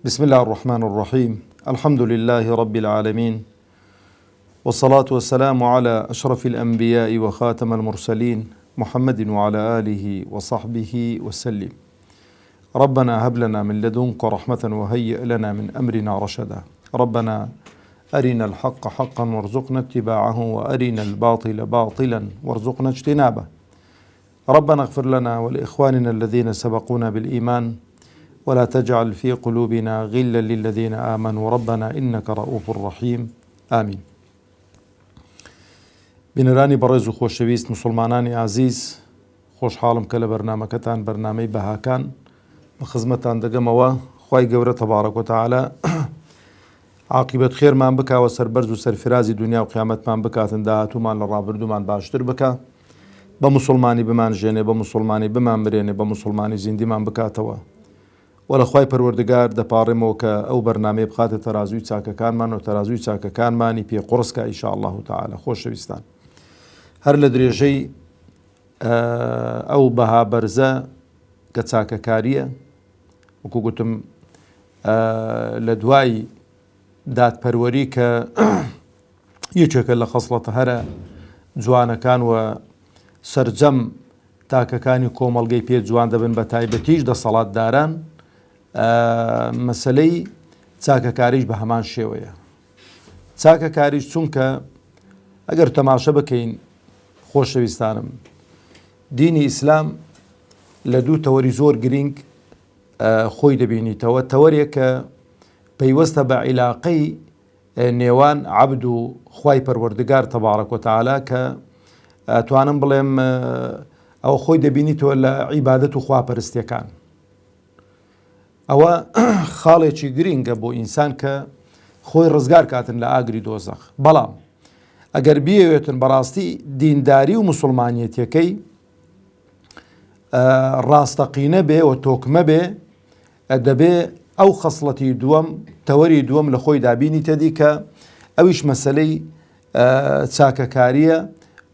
بسم الله الرحمن الرحيم. الحمد لله رب العالمين، والصلاة والسلام على أشرف الأنبياء وخاتم المرسلين محمد وعلى آله وصحبه وسلم. ربنا هب لنا من لدنك رحمة وهيئ لنا من أمرنا رشدا. ربنا أرنا الحق حقا وارزقنا اتباعه، وأرنا الباطل باطلا وارزقنا اجتنابه. ربنا اغفر لنا ولإخواننا الذين سبقونا بالإيمان، ولا تجعل في قلوبنا غلا للذين آمنوا ربنا إنك رؤوف رحيم. آمين. بنراني برز خوشويست مسلماناني عزيز، خوش حالم كلا برنامجتان برنامج بهاكان بخدمتان دقموا خواي قورة تبارك وتعالى عاقبة خير من بكا وسربرز وسرفرازي دنيا وقيامت من بكا تندهاتو من لرابردو من باشتر بكا بمسلماني بمان جيني بمسلماني بمان مريني بمسلماني زندي من بكا توا وەلەخوای پەروەردگار دەپاڕێمەوە کە ئەو بەرنامەیە بخاتە تەرازووی چاکەکانمان و تەرازووی چاکەکانمانی پێ قورسکە ئینشاء الله تعالى. خۆشەویستان، هەر لە درێژەی ئەو بەها بەرزە کە چاکەکاریە، وەکو گوتم لە دوای دادپەروەری کە یەکێکە لە خەسڵەتە هەرە جوانەکان و سەرجەم تاکەکانی کۆمەڵگەی پێ جوان دەبن، بە تایبەتیش دەسەڵاتداران. مەسەلەی چاکەکاریش بە هەمان شێوەیە. چاکەکاریش چونکە ئەگەر تەماشە بکەین خۆشەویستانم، دینی ئیسلام لە دوو تەوەری زۆر گرنگ خۆی دەبینیتەوە. تەوەرێک کە پەیوەستە بە عیلاقەی نێوان عەبد و خوای پەروەردگار تەبارەک وتەعالا، کە توانم بڵێم ئەو خۆی دەبینیتەوە لە عیبادەت و خواپەرستیەکان. ئەوە خاڵێکی گرنگە بۆ ئینسان کە خۆی ڕزگار کاتن لە ئاگری دۆزەخ. بەڵام ئەگەر بیەوێتن بەڕاستی دینداری و موسڵمانیەتەکەی ڕاستەقینە بێ و تۆکمە بێ، دەبێ ئەو خەسڵەتی دووەم، تەوەری دووەم لە خۆی دابینیتەدی کە ئەویش مەسەلەی چاکەکاریە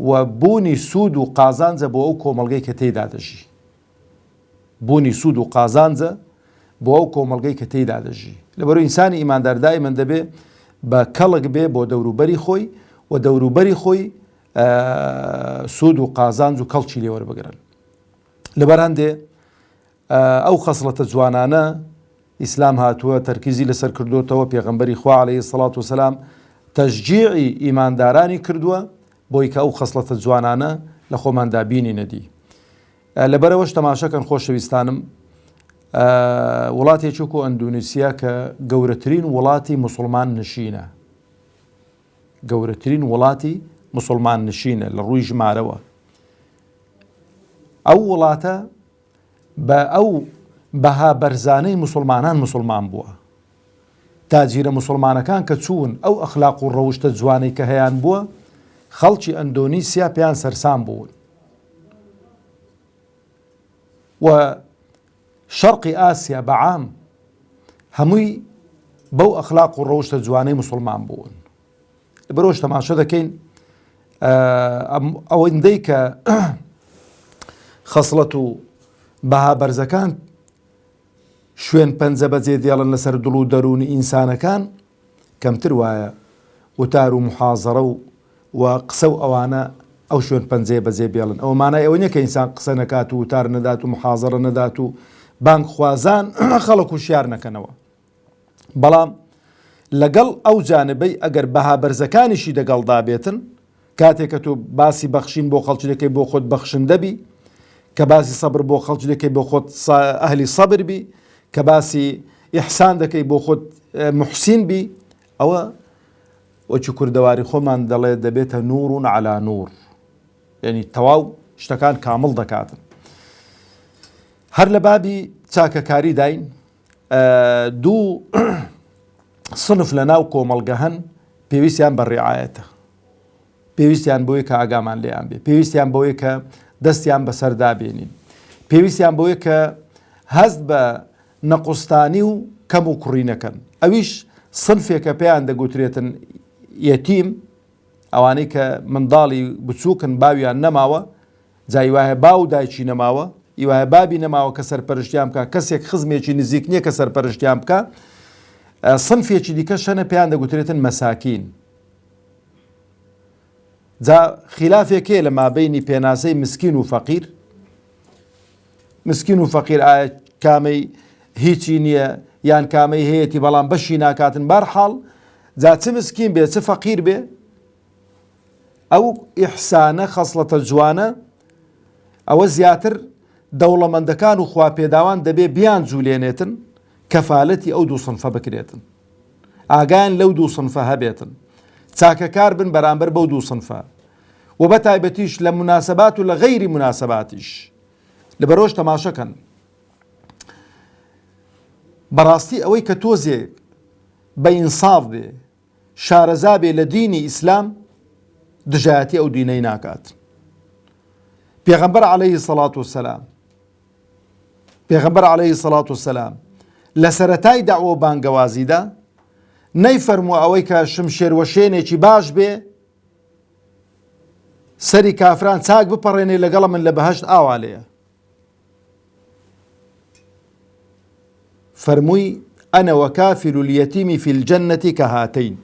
و بوونی سوود و قازانجە بۆ ئەو کۆمەڵگەی کە تێیدا دەژی. بوونی سوود و قازانجە بۆ ئەو کۆمەڵگەی کە تێیدا دەژی. لەبەرەوەی ئینسانی ئیماندار دائیمەن دەبێ بە کەڵک بێ بۆ دەوروبەری خۆی و دەوروبەری خۆی سوود و قازانج و کەڵکی لێوەربگرن. لەبەر هەندێ ئەو خەسڵەتە جوانانە ئیسلام هاتووە تەرکیزی لەسەر کردوتەوە، پێغەمبەری خوا عەلەیهی سەڵات وسەلام تەشجیعی ئیماندارانی کردووە بۆی کە ئەو خەسڵەتە جوانانە لە خۆماندا بینی نەدی. لەبەرەوەش تەماشەکەن خۆشەویستانم، وڵاتێکی وەکو ئەندونیسیا کە گەورەترین وڵاتی موسڵمان نشینە، گەورەترین وڵاتی موسڵمان نشینە لە ڕووی ژمارەوە، ئەو وڵاتە بە ئەو بەها بەرزانەی موسڵمانان موسڵمان بووە. تاجیرە موسڵمانەکان کە چوون ئەو ئەخلاق و ڕەوشتە جوانەی کە هەیان بووە، خەڵکی ئەندۆنیسیا پێیان سەرسام بوون و شەرقی ئاسیا بەعام هەمووی بەو ئەخلاق و ڕەوشتە جوانەی موسڵمان بوون. بەرەوەش تەماشە دەکەین ئەوەندەی کە خەسڵەت و بەها بەرزەکان شوێن پەنجە بەجێ دێڵن لەسەر دڵ و دەروونی ئینسانەکان، کەمتر وایە وتار و محازەرە و قسە و ئەوانە ئەو شوێن پەنجەیە بەجێ بێڵن. ئەوە مانای ئەوە نییە کە ئینسان قسە نەکات و وتار نەدات و محازەرە نەدات و بانگ خوازان خەڵک و شیار نەکەنەوە. بەڵام لەگەڵ ئەو جانبەی ئەگەر بەها بەرزەکانیشی دەگەڵدا بێتن، کاتێک کە تۆ باسی بەخشین بۆ خەڵکی دەکەی بۆ خۆت بەخشندە بی، کە باسی سەبر بۆ خەڵکی دەکەی بۆ خۆت ئەهلی سەبر بی، کە باسی ئیحسان دەکەی بۆ خۆت محسین بی، ئەوە وەکی کوردەواری خۆمان دەڵێ دەبێتە نورون عەلا نور، یعنی تەواو شتەکان کامڵ دەکاتن. هەر لە بابی چاکەکاری داین، دوو سنف لە ناو کۆمەڵگە هەن پێویستیان بە ڕێعایەتە، پێویستیان بۆیە کە ئاگامان لێیان بێ، پێویستیان بەوەیە کە دەستیان بەسەردا بێنین، پێویستیان بەوەیە کە هەست بە نەقوستانی و کەم و کوڕی نەکەن. ئەویش سنفێکە پێیان دەگوترێتن یەتیم، ئەوانەی کە منداڵی بچووکن باویان نەماوە، جای وایە باو دایکی نەماوە، ئیوایە بابی نەماوە کە سەرپەرشتیان بکە، کەسێک خزمێکی نزیک نییە کە سەرپەرشتیان بکە، صنفێکی دیکە شەنە پێیان دەگوترێتن مەساکین. جا خلافێکێ لە مابەینی پێناسەی مسکین و فەقیر. مسکین و فەقیر ئایا کامەی هیچی نییە یان کامەی هەیەی بەڵام بەشی ناکاتن بەرحاڵ جا چ مسکین بێ چ فەقیر بێ ئەو ئیحسانە خەسڵەتە جوانە ئەوە زیاتر دەوڵەمەندەکان و خواپێداوان دەبێ بیان جوولێنێتن کەفالەتی ئەو دوو سنفە بکرێتن ئاگایان لەو دوو سنفە هەبێتن چاکەکار بن بەرامبەر بەو دوو سنفە و بە تایبەتیش لە مناسەبات و لە غەیری مناسەباتیش لەبەرەوەش تەماشەکەن بەڕاستی ئەوەی کە تۆزێک بە ئینساف بێ شارەزا بێ لە دینی ئیسلام دژایەتی ئەو دینەی ناکات. پێغەمبەر عەلەیهی سەڵات وەسەلام پێغەمبەر عەلەیهی سەڵات وەسەلام لە سەرەتای داعوە بانگەوازیدا نەیفەرمووە ئەوەی کە شمشێروەشێنێکی باش بێ سەری کافران چاک بپەڕێنێ لەگەڵە من لە بەهەشت ئاوا لێیە. فەرمووی ئەنە وەکافیل اليەتیمی فی الجەنەتی کەهاتەین.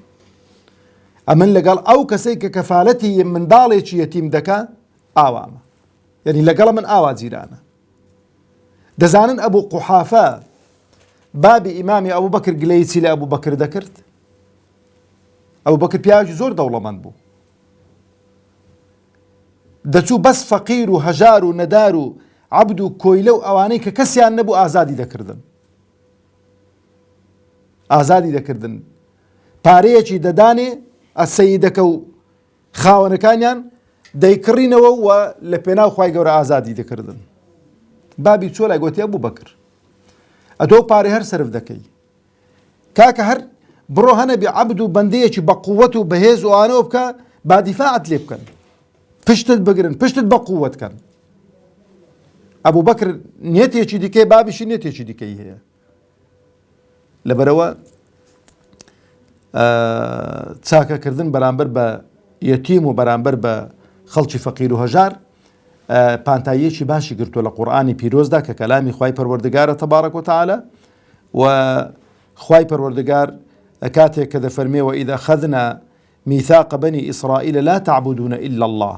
ئەمن لەگەڵ ئەو کەسەی کە کەفالەتی منداڵێکی یەتیم دەکا ئاوامە، یعنی لەگەڵ من ئاوا جیرانە. دەزانن ئەبوو قوحافە بابی ئیمامی ئەبوو بەکر گلەی چی لە ئەبوو بەکر دەکرد؟ ئەبوو بەکر پیاوێکی زۆر دەوڵەمەند بوو، دەچوو بەس فەقیر و هەژار و نەدار و عەبد و کۆیلە و ئەوانەی کە کەسیان نەبوو ئازادی دەکردن. ئازادی دەکردن پارەیەکی دەدانێ ئەسەیدەکە و خاوەنەکانیان دەیکڕینەوە و لە پێناو خوای گەورە ئازادی دەکردن. بابی چۆ لای گوتی ئەبوو بەکر ئەتۆ پارەی هەر سرف دەکەی کاکە هەر بڕۆ هەنە بێ عەبد و بەندەیەکی بە قووەت و بەهێز و ئانەوە بکە با دیفاعت لێ بکەن، پشتت بگرن، پشتت بە قووەت کەن. ئەبوو بەکر نیەتێکی دیکەی بابیشی نیەتێکی دیکەی هەیە. لەبەرەوە چاکەکردن بەرامبەر بە یەتیم و بەرامبەر بە خەڵکی فەقیر و هەژار پانتاییەکی باشی گرتووە لە قورئانی پیرۆزدا کە کەلامی خوای پەروەردگارە تەبارەک و تەعالە و خوای پەروەردگار کاتێک کە دەفەرمێ وئیذ ئەخەذنا میثاق بەنی ئیسرائیل لا تعبدون إلا الله.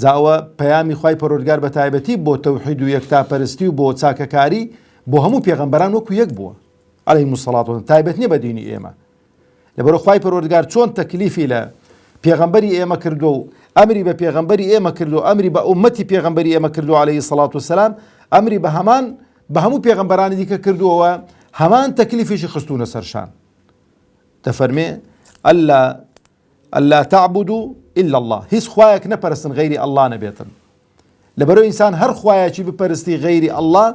جا ئەوە پەیامی خوای پەروەردگار بە تایبەتی بۆ تەوحید و یەکتاپەرستی و بۆ چاکەکاری بۆ هەموو پێغەمبەران وەکو یەک بووە عەلەیهیمو سەڵات وەسەلام، تایبەت نییە بە دینی ئێمە. لەبەرەوە خوای پەروەردگار چۆن تەکلیفی لە پێغەمبەری ئێمە کردو و ئەمری بە پێغەمبەری ئێمە کردو، ئەمری بە ئومەتی پێغەمبەری ئێمە کردو عەلەیهی سەڵات وەسەلام، ئەمری بە هەمان بە هەموو پێغەمبەرانی دیکە کردووەوە هەمان تەکلیفیشی خستوونە سەرشان. دەفەرمێ ئەلا تعبدوا إلا الله، هیچ خوایەک نەپەرستن غەیری ئەڵڵا نەبێتن. لەبەرەوە ئینسان هەر خوایەکی بپەرستی غەیری ئەڵڵا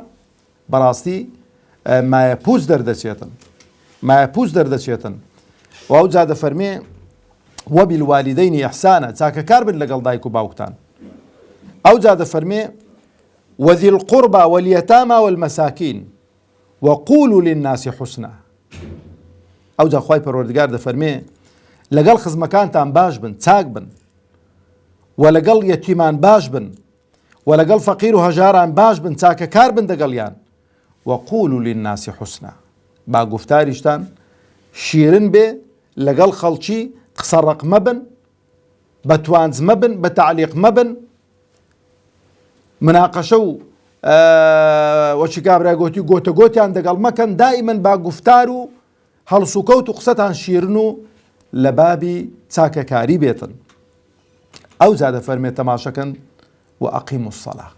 بەڕاستی مایەپووز دەردەچێتن، مایەپووز دەردەچێتن. و ئەو جا دەفەرمێ وەبیلوالیدەینی ئیحسانە، چاکەکار بن لەگەڵ دایک و باوکتان. ئەو جا دەفەرمێ وذی القوربى واليتامى والمساکین وقولوا للناس حسنا. ئەو جا خوای پەروەردگار دەفەرمێ لەگەڵ خزمەکانتان باش بن، چاک بن، و لەگەڵ یەتیمان باش بن، و لەگەڵ فەقیر و هەژاران باش بن، چاکەکار بن دەگەڵیان. وقولوا للناس حسنا، با گفتاریشتان شیرن بێ لەگەڵ خەڵکی، قسە ڕق مەبن، بە توانج مەبن، بە تعلیق مەبن، مناقەشە و وەچی کابرا گوتی گۆتە گۆتیان دەگەڵ مەکەن، دائیمەن با گفتار و هەڵسوکەوت و قسەتان شیرن و لە بابی چاکەکاری بێتن. ئەو جا دەفەرمێ تەماشەکەن و ئەقیموا الصەلاة،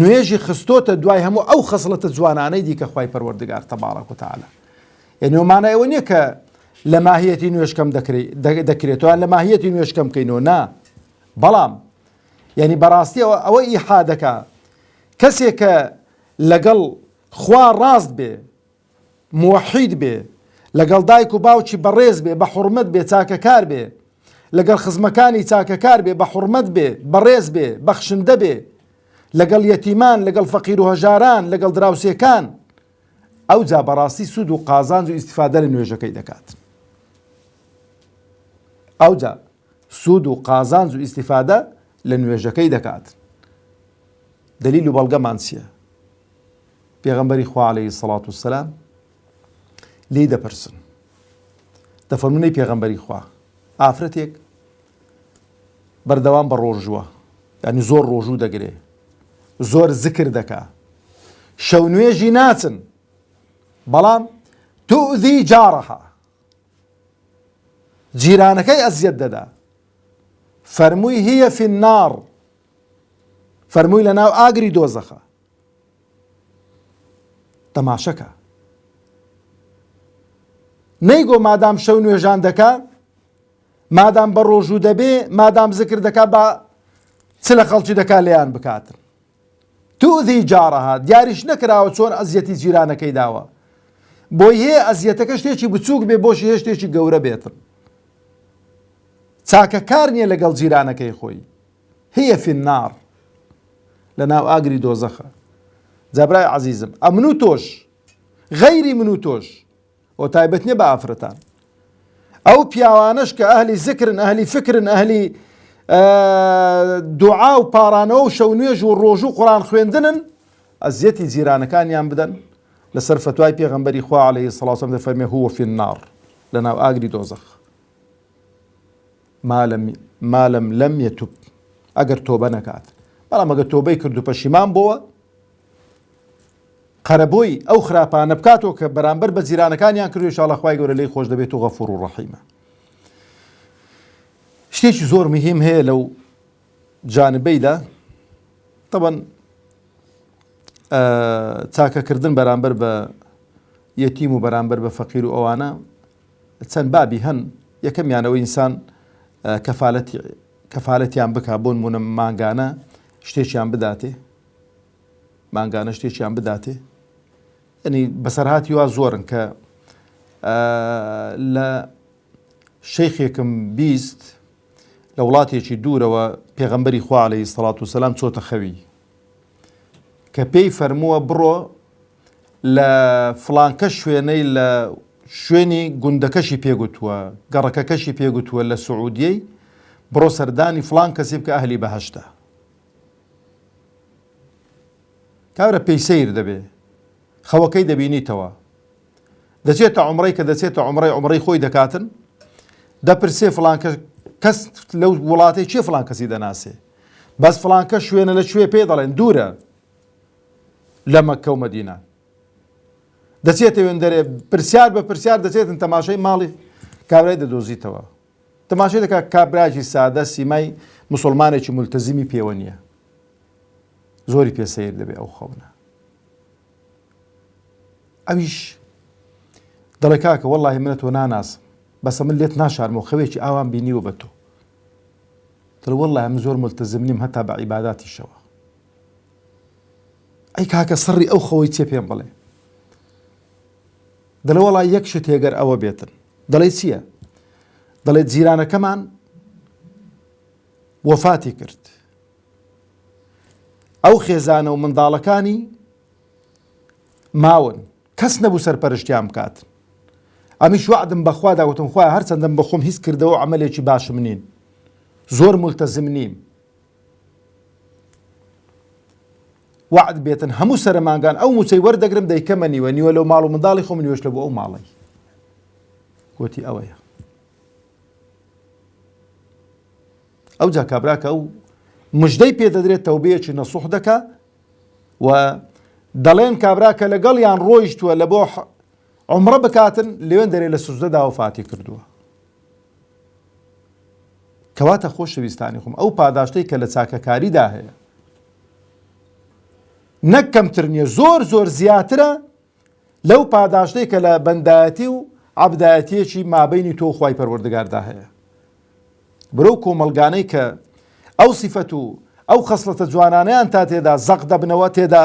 نوێژی خستۆتە دوای هەموو ئەو خەسڵەتە جوانانەی دیکە خوای پەروەردگار تەبارەک و تەعالە. یعنی مانای ئەوە نییە کە لە ماهیەتی نوێژکەم دەکرێتەوە، لە ماهیەتی نوێژکەم بکەینەوە، نا، بەڵام یعنی بەڕاستی ئەوە ئیحا دەکا کەسێک کە لەگەڵ خوا ڕاست بێ، موحید بێ، لەگەڵ دایک و باوکی بەڕێز بێ، بە حورمەت بێ، چاکەکار بێ، لەگەڵ خزمەکانی چاکەکار بێ، بە حورمەت بێ، بەڕێز بێ، بەخشندە بێ، لەگەڵ یەتیمان، لەگەڵ فەقیر و هەژاران، لەگەڵ دراوسێکان، ئەو جا بەڕاستی سود و قازانج و ئیستیفادە لە نوێژەکەی دەکات. ئەو جا سود و قازانج و ئیستیفادە لە نوێژەکەی دەکات. دلیل و بەڵگەمان چییە؟ پێغەمبەری خوا عەلەیهی سەڵات وسەلام لی دەپرسن دەفەرمونەی پێغەمبەری خوا ئافرەتێک بەردەوام بە ڕۆژووە یعنی زۆر ڕۆژوو دەگرێ زۆر زکر دەکا شەو نوێژی ناچن بەڵام تؤذی جارەها جیرانەکەی ئەزیەت دەدا فەرمووی هیە فی النار فەرمووی لە ناو ئاگری دۆزەخە تەماشەکە نەیگۆ مادام شەو نوێژان دەکا مادام بە ڕۆژوو دەبێ مادام زکر دەکا بە چ لە خەڵکی دەکا لێیان بکاتن تؤذی جارەها دیاریش نەکراوە چۆن ئەزیەتی جیرانەکەی داوە بۆی هەیە ئەزیەتەکە شتێکی بچووک بێ بۆشی هەیە شتێکی گەورە بێتن چاکە کار نییە لەگەڵ جیرانەکەی خۆی هەیە فی النار لە ناو ئاگری دۆزەخە جابرای عەزیزم ئەمن و تۆش غەیری من و تۆش ئەو تایبەت نییە بە ئافرەتان ئەو پیاوانەش کە ئەهلی زکرن ئەهلی فکرن ئەهلی دوعا و پارانەوە و شەو نوێژ و ڕۆژوو قورئان خوێندنن ئەزیەتی جیرانەکانیان بدەن لەسەر فتوای پێغەمبەری خوا عەلەیهی سەڵاتو وەسەلام دەفەرمێ هو فی النار لە ناو ئاگری دۆزەخ ما لم يتوب ئەگەر تۆبە نەکات بەڵام ئەگەر تۆبەی کرد و پەشیمان بۆوە قەرەبۆی ئەو خراپانە بکاتەوە کە بەرامبەر بە جیرانەکانیان کردو ئینشاءڵڵا خوای گەورە لێی خۆش دەبێت و غەفوور و ڕەحیمە. شتێکی زۆر مهم هەیە لەو جانبەیدا طبعاً چاکەکردن بەرامبەر بە یەتیم و بەرامبەر بە فەقیر و ئەوانە چەند بابی هەن یەکەمیانەوەی ئینسان کەفالەتیان بکا بۆ نمونە مانگانە شتێکیان بداتێ مانگانە شتێکیان بداتێ ینی بەسەرهاتی وا زۆرن کە لە شەیخێکم بیست لە وڵاتێکی دوورەوە پێغەمبەری خوا عەلەیهی سەڵاتو وەسەلام چۆتە خەوی کە پێی فەرمووە بڕۆ لە فڵانکە شوێنەی لە شوێنی گوندەکەشی پێگوتووە گەڕەکەکەشی پێگوتووە لە سعودیەی بڕۆ سەردانی فڵان کەسی بکە ئەهلی بەهەشتە کابرا پێی سەیر دەبێ خەوەکەی دەبینیتەوە دەچێتە عومرەی کە دەچێتە عومرەی خۆی دەکاتن دەپرسێ فڵان کەس لەو وڵاتەی چێ فڵان کەسی دەناسێ بەس فڵان کەس شوێنە لە کوێ پێ دەڵێن دوورە لە مەککە و مەدینە دەچێتە وێندەرێ پرسیار بە پرسیار دەچێتن تەماشای ماڵی کابرای دەدۆزیتەوە تەماشای دەکات کابراایکی سادە سیمای موسڵمانێکی مولتەزیمی پێوە نییە زۆری پێ سەیر دەبێ ئەو خەونە ئەویش دەڵێ کاکە وەڵڵاهی منە تۆ ناناسم بەسە من لێت ناشارمەوە خەوێکی ئاوان بینیوە بە تۆ دڵێ وەڵڵاهی من زۆر مولتەزم نیم هەتا بە عیباداتیشەوە ئەی کاکە سڕی ئەو خەوەی چێ پێم بڵێ دەڵێ وەڵڵا یەک شت هێگەر ئەوە بێتن دەڵێ چییە دەڵێت جیرانەکەمان وەفاتی کرد ئەو خێزانە و منداڵەکانی ماون کەس نەبوو سەرپەرشتیان بکات ئەمیش وعدم بەخوا داوتم خوایە هەرچەندەم بەخۆم هیچ کردەوە عەمەلێکی باشم نین زۆر مولتەزم نیم وعد بێتن هەموو سەرمانگان ئەو موچەی وەردەگرم دەیکەمە نیوە نیوە لەو ماڵ و منداڵی خۆم نیوەش لە بۆ ئەو ماڵی گوتی ئەوەیە ئەو جا کابراکە ئەو مژدەی پێدەدرێت تەوبەیەکی نەسوح دەکا و دەڵێن کابراکە لەگەڵیان ڕۆیشتووە لە بۆ عومرە بکاتن لێوێن دەرێ لە سوزدەدا وەفاتی کردووە کەواتە خۆشەویستانی خۆم ئەو پاداشتەی کە لە چاکەکاریدا هەیە نەک کەمتر نییە زۆر زیاترە لەو پاداشتەی کە لە بەندایەتی و عەبدایەتیەکی مابەینی تۆ و خوای پەروەردگاردا هەیە برەو کۆمەلگانەی کە ئەو سیفەت و ئەو خەسڵەتە جوانانەیان تا تێدا زەق دەبنەوە تێدا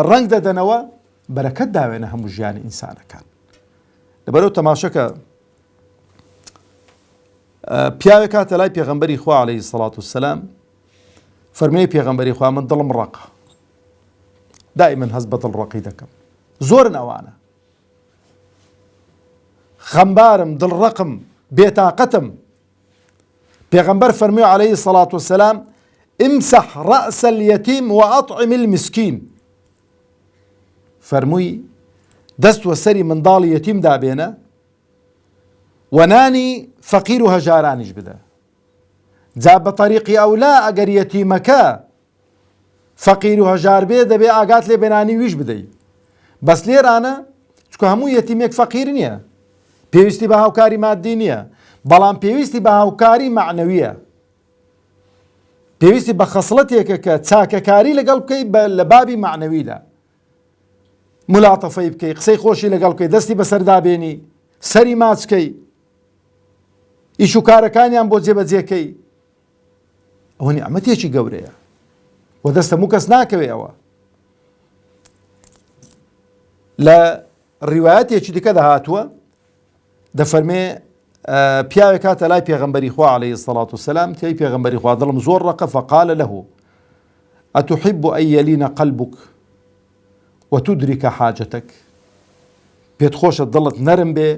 ڕەنگ دەدەنەوە بەرەکەت داوێنە هەموو ژیانی ئینسانەکان لەبەرەو تەماشەکە پیاوێک هاتە لای پێغەمبەری خوا عەلەیهی سەڵاتو وەسەلام فەرمێ پێغەمبەری خوا من دڵم ڕەقە دائیمەن هەست بە دڵڕەقی دەکەم زۆرن ئەوانە خەمبارم دڵڕەقم بێتاقەتم پێغەمبەر فەرمووی عەلەیهی سەڵاتو وەسەلام امسح رأس اليتيم وأطعم المسكين فەرمووی دەست وە سەری منداڵی یەتیم دابێنە و نانی فەقیر و هەژارانیش بدە. جا بە طەریقی ئەولا ئەگەر یەتیمەکە فەقیر و هەژار بێ دەبێ ئاگات لێ بێنانی ویش بدەی. بەس لێرانە چکە هەموو یەتیمێک فەقیر نییە، پێویستی بە هاوکاری مادی نییە، بەڵام پێویستی بە هاوکاری معنەویە، پێویستی بە خەسڵەتێکە کە چاکەکاری لەگەڵ بکەی لە بابی معنەویدا، مولاتەفەی بکەی، قسەی خۆشی لەگەڵ بکەی، دەستی بەسەردابێنی، سەری ماچکەی، ئیش و کارەکانیان بۆ جێبەجێکەی. ئەوە نیعمەتێکی گەورەیە و دەستە هەموو کەس ناکەوێ. ئەوە لە ڕیوایەتێکی دیکە دەهاتووە دەفەرمێ پیاوێک هاتە لای پێغەمبەری خوا عەلەیهی السەڵات وسەلام، تێی پێغەمبەری خوا دڵم زۆر ڕەقە فەقالە لەهو ئەتوحیب ئەن یەلینە قەلبوک وتدرك حاجەتەک، پێت خۆشە دڵت نەرم بێ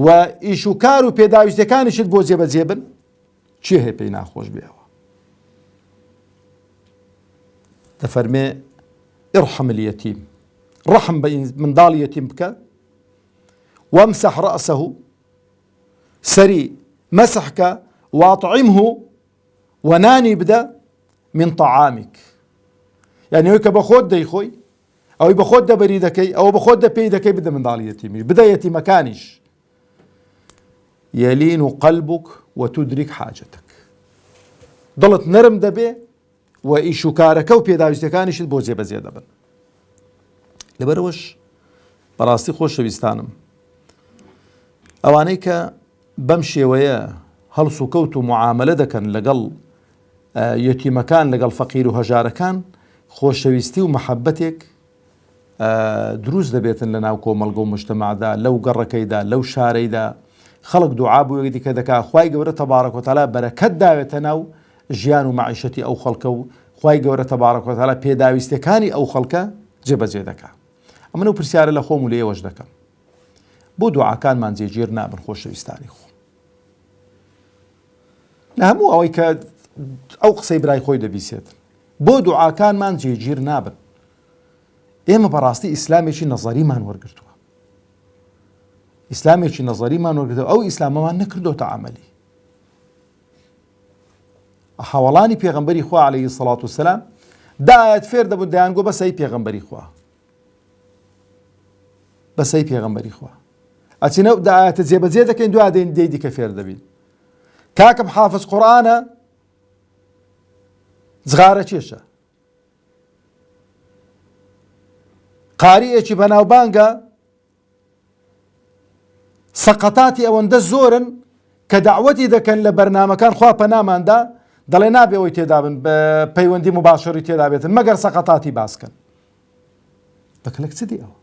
و ئیش و کار و پێداویستەکانیشت بۆ جێبەجێ بن، چی هەیە پێی ناخۆش بێەوە؟ دەفەرمێ ئیڕحم اليەتیم، ڕەحم بە منداڵی یەتیم بکە، وەمسەح ڕەئسەهو، سەری مەسحکە، وەئەطعیمه، و نانی بدە، من طەعامک، یعنی ئەوەی کە بە خۆت دەیخۆی، ئەوەی بە خۆت دەبەری دەکەی، ئەوە بە خۆت دەپێی دەکەی بدە منداڵی یەتیمی، بدە یەتیمەکانیش. یەلین قەلبک وتدرك حاجەتەک، دڵت نەرم دەبێ و ئیش و کارەکە و پێداویستەکانیشت بۆ جێبەجێ دەبن. لەبەرەوەش بەڕاستی خۆشەویستانم، ئەوانەی کە بەم شێوەیە هەڵس و کەوت و معاملە دەکەن لەگەڵ یەتیمەکان، لەگەڵ فەقیر و هەژارەکان، خۆشەویستی و مەحەبەتێک دروست دەبێتن لە ناو کۆمەڵگە و مجتەمەعدا، لەو گەڕەکەیدا، لەو شارەیدا. خەڵک دوعا بۆ یەکدیکە دەکا، خوای گەورە تەبارەک و تەعالا بەرەکەت داوێتە ناو ژیان و معیشەتی ئەو خەڵکە و خوای گەورە تەبارەک و تەعالا پێداویستەکانی ئەو خەڵکە جێبەجێ دەکا. ئەمە و پرسیارە لە خۆم و لە ئێوەش دەکەم، بۆ دوعاکانمان جێگیر نابن خۆشەویستانی خۆ؟ لە هەموو ئەوەی کە ئەو قسەی برای خۆی دەبیسێت، بۆ دوعاکانمان جێگیر نابن؟ ئێمە بەڕاستی ئیسلامێکی نەزەریمان وەرگرتووە، ئیسلامێکی نەزەریمان وەرگرتووە، ئەو ئیسلامەمان نەکردۆتە عەمەلی. هەوڵانی پێغەمبەری خوا عەلەیهی السەڵات وسەلام دا ئایەت فێر دەبوون، دەیانگۆ بەسەی پێغەمبەری خوا، بەسەی پێغەمبەری خوا، ئەچینە دا ئایەتە جێبەجێ دەکەین، دوای دەی دیکە فێر دەبین. کاکەم حافظ قورئانە، جغارە کێشە، قاریئێکی بەناوبانگە، سەقەتاتی ئەوەندە زۆرن کە دەعوەتی دەکەن لە بەرنامەکان، خوا پەناماندا، دەڵێ نابێ ئەوەی تێدا بن، بە پەیوەندی مباشری تێدا بێتن، مەگەر سەقەتاتی باسکەن. بەکلک چ دی ئەوە؟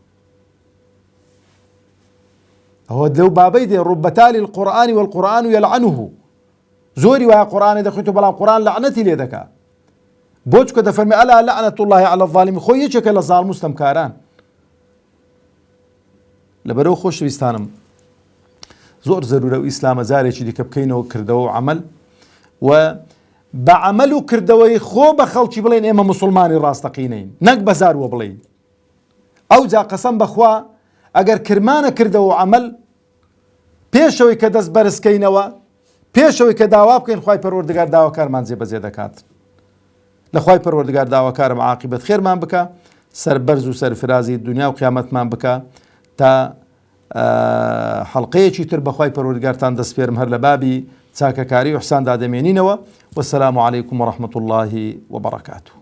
ئەوە لەو بابەی دێ ڕوبەتالی القورئانی والقورئان یەلعنه، زۆری وایە قورئانی دەخوێتەوە بەڵام قورئان لەعنەتی لێ دەکا. بۆ چکە دەفەرمێ ئەلا لەعنەت الله عەلی الظالمین، خۆی یەکێکە لە زاڵم و ستەمکاران. لەبەرەوە خۆشەویستانم، زۆر زەرورە و ئیسلامە جارێکی دیکە بکەینەوە کردەوە و عەمەل، و بە عەمەل و کردەوەی خۆ بە خەڵکی بڵێن ئێمە موسڵمانی ڕاستەقینەین، نەک بەزارەوە بڵێین. ئەو جا قەسەم بەخوا ئەگەر کرمانە کردەوە و عەمەل، پێشەوەی کە دەست بەرزکەینەوە، پێشەوەی کە داوا بکەین، خوای پەروەردگار داواکارمان جێبەجێ دەکات. لە خوای پەروەردگار داواکارم عاقبەت خێرمان بکە، سەربەرز و سەرفرازی دنیا و قیامەتمان بکە، تا حەڵقەیەکی تر بەخوای پەروەردگارتان دەسپێرم هەر لە بابی چاکەکاری و ئیحسان دادەمێنینەوە. وەسەلامو عەلەیکم وەڕەحمەتوڵڵاهی وەبەڕەکاتوه.